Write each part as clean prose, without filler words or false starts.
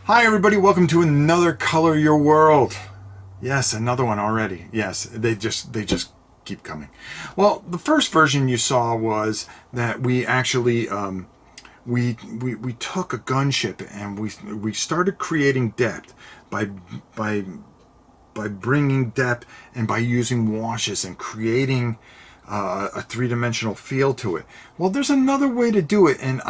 Hi everybody, welcome to another Color Your World. Yes, another one already. Yes, they just keep coming. Well, the first version you saw was that we actually we took a gunship and we started creating depth by by by bringing depth and by using washes and creating a three-dimensional feel to it. Well, there's another way to do it, and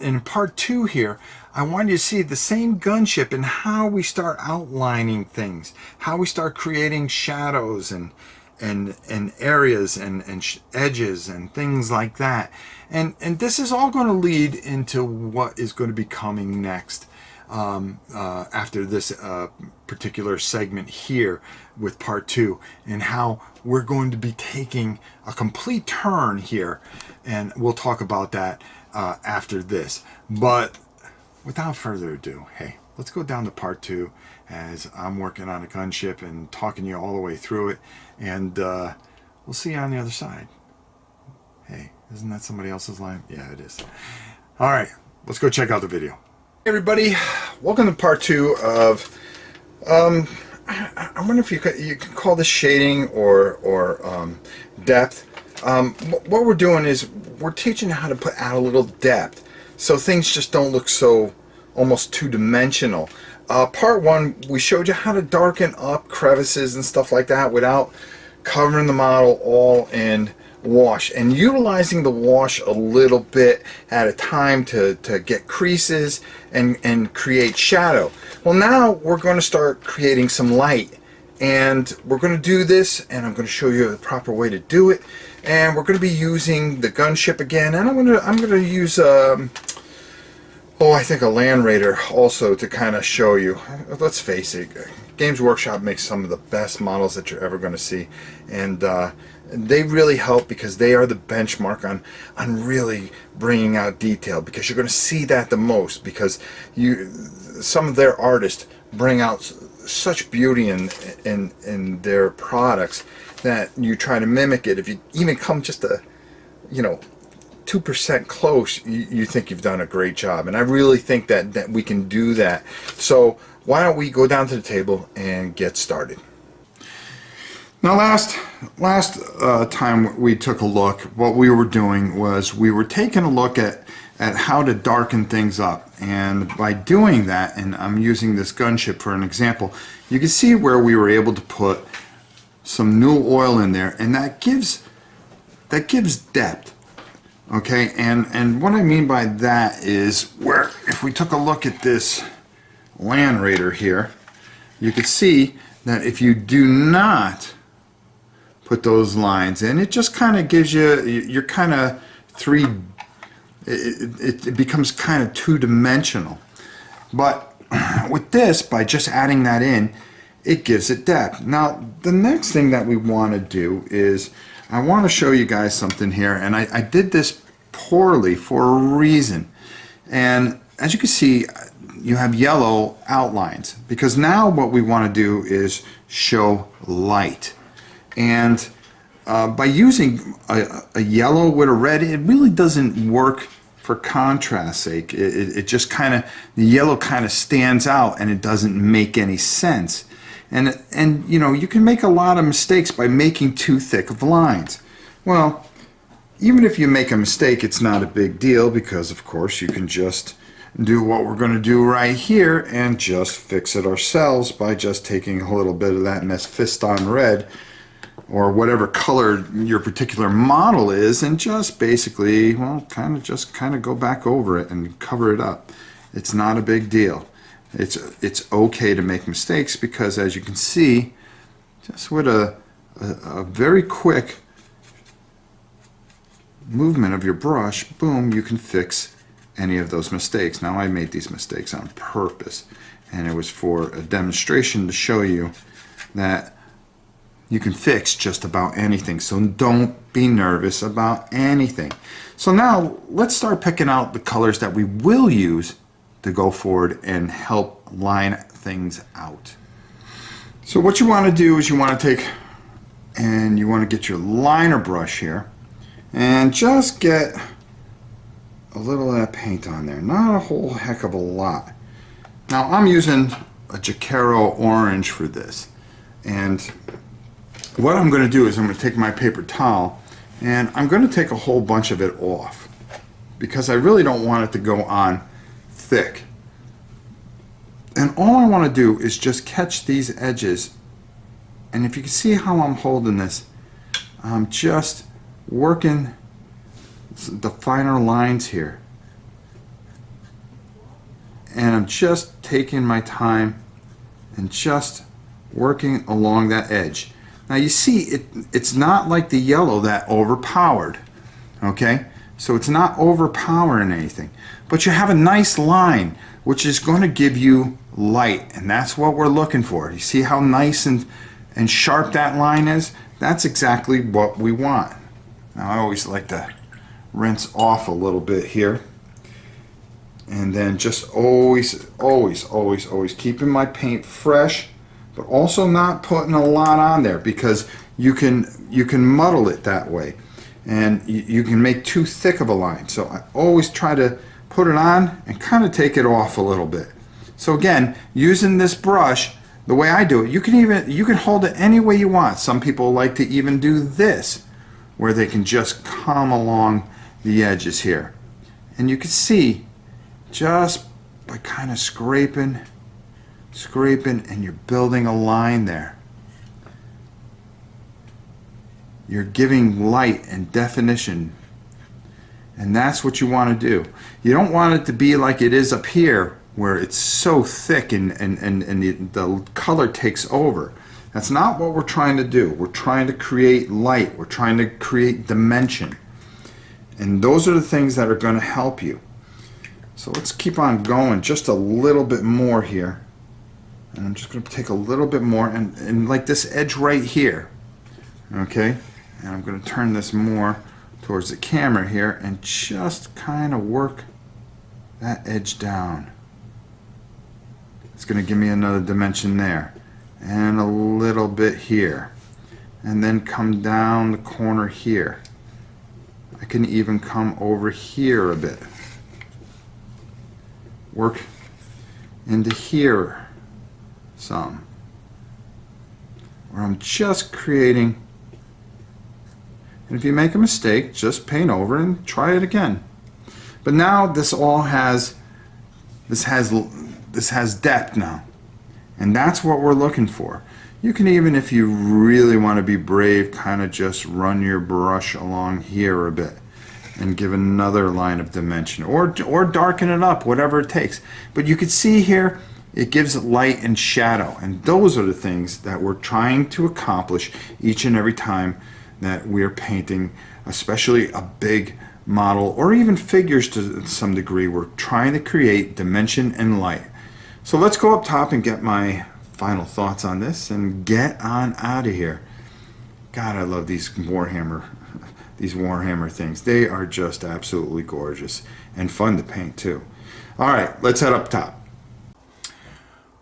in part two here, I want you to see the same gunship and how we start outlining things, how we start creating shadows and areas and edges and things like that. And this is all going to lead into what is going to be coming next. After this particular segment here with part two, and how we're going to be taking a complete turn here, and we'll talk about that after this. But without further ado, hey, let's go down to part two as I'm working on a gunship and talking you all the way through it, and we'll see you on the other side. Hey, isn't that somebody else's line? Yeah, it is. All right, let's go check out the video. Hey everybody, welcome to part two of I wonder if you can call this shading or depth. What we're doing is we're teaching how to add a little depth so things just don't look so almost two-dimensional. Part one, we showed you how to darken up crevices and stuff like that without covering the model all in wash, and utilizing the wash a little bit at a time to get creases and create shadow. Well, now we're going to start creating some light, and we're going to do this, and I'm going to show you the proper way to do it. And we're going to be using the gunship again, and I'm going to use I think a Land Raider also to kind of show you. Let's face it, Games Workshop makes some of the best models that you're ever going to see, and they really help because they are the benchmark on really bringing out detail, because you're going to see that the most, because some of their artists bring out such beauty in their products that you try to mimic it. If you even come just 2% close, you think you've done a great job, and I really think that we can do that. So why don't we go down to the table and get started. Now, last time we took a look, what we were doing was we were taking a look at how to darken things up, and by doing that, and I'm using this gunship for an example, you can see where we were able to put some new oil in there, and that gives depth. Okay, and what I mean by that is, where if we took a look at this Land Raider here, you could see that if you do not put those lines in, it just kind of gives you're kind of it becomes kind of two-dimensional. But with this, by just adding that in, it gives it depth. Now, the next thing that we want to do is, I want to show you guys something here, and I did this poorly for a reason. And as you can see, you have yellow outlines, because now what we want to do is show light. And by using a yellow with a red, it really doesn't work for contrast's sake. It just kind of, the yellow kind of stands out, and it doesn't make any sense. And you can make a lot of mistakes by making too thick of lines. Well, even if you make a mistake, it's not a big deal, because of course you can just do what we're going to do right here and just fix it ourselves by just taking a little bit of that Mephiston red, or whatever color your particular model is, and just basically, well, kind of go back over it and cover it up. It's not a big deal. It's okay to make mistakes, because as you can see, just with a very quick movement of your brush, boom, you can fix any of those mistakes. Now, I made these mistakes on purpose, and it was for a demonstration to show you that you can fix just about anything. So don't be nervous about anything. So now let's start picking out the colors that we will use to go forward and help line things out. So what you want to do is you want to take and you want to get your liner brush here and just get a little of that paint on there. Not a whole heck of a lot. Now I'm using a Jacaro orange for this, and what I'm going to do is I'm going to take my paper towel and I'm going to take a whole bunch of it off because I really don't want it to go on thick. And all I want to do is just catch these edges, and if you can see how I'm holding this, I'm just working the finer lines here, and I'm just taking my time and just working along that edge. Now you see it's not like the yellow that overpowered, okay? So it's not overpowering anything, but you have a nice line which is going to give you light, and that's what we're looking for. You see how nice and sharp that line is? That's exactly what we want. Now I always like to rinse off a little bit here, and then just always keeping my paint fresh, but also not putting a lot on there because you can muddle it that way, and you can make too thick of a line. So I always try to put it on and kind of take it off a little bit. So again, using this brush, the way I do it, you can hold it any way you want. Some people like to even do this, where they can just come along the edges here, and you can see just by kind of scraping, and you're building a line there. You're giving light and definition, and that's what you want to do. You don't want it to be like it is up here, where it's so thick and the color takes over. That's not what we're trying to do. We're trying to create light. We're trying to create dimension. And those are the things that are going to help you. So let's keep on going just a little bit more here. And I'm just going to take a little bit more and like this edge right here. Okay? And I'm going to turn this more towards the camera here and just kind of work that edge down. It's going to give me another dimension there, and a little bit here, and then come down the corner here. I can even come over here a bit, work into here some, where I'm just creating. And if you make a mistake, just paint over and try it again. But now this all has depth now, and that's what we're looking for. You can even, if you really want to be brave, kind of just run your brush along here a bit and give another line of dimension, or darken it up, whatever it takes. But you can see here it gives light and shadow, and those are the things that we're trying to accomplish each and every time that we're painting, especially a big model or even figures to some degree. We're trying to create dimension and light. So let's go up top and get my final thoughts on this and get on out of here. God, I love these Warhammer things. They are just absolutely gorgeous and fun to paint too. All right, let's head up top.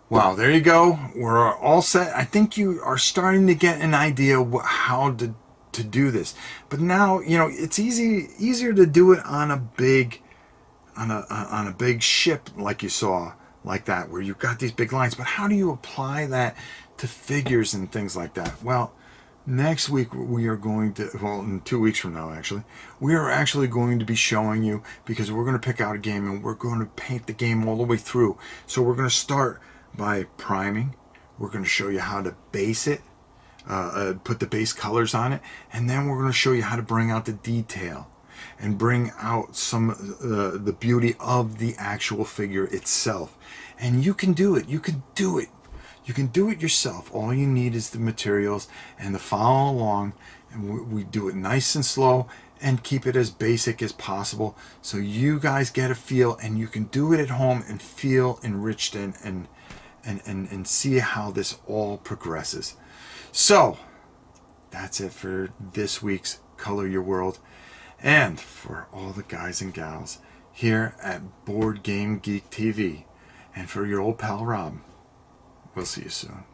Wow, there you go. We're all set. I think you are starting to get an idea how to do this. But now, you know, it's easier to do it on a big ship like you saw, like that, where you've got these big lines. But how do you apply that to figures and things like that? Well, next week we are going to, well, in 2 weeks from now actually, we are actually going to be showing you, because we're going to pick out a game and we're going to paint the game all the way through. So we're going to start by priming. We're going to show you how to base it, put the base colors on it, and then we're going to show you how to bring out the detail and bring out some the beauty of the actual figure itself. And you can do it. You can do it. You can do it yourself. All you need is the materials and to follow along. And we do it nice and slow and keep it as basic as possible, so you guys get a feel and you can do it at home and feel enriched and see how this all progresses. So that's it for this week's Color Your World, and for all the guys and gals here at Board Game Geek TV, and for your old pal Rob. We'll see you soon.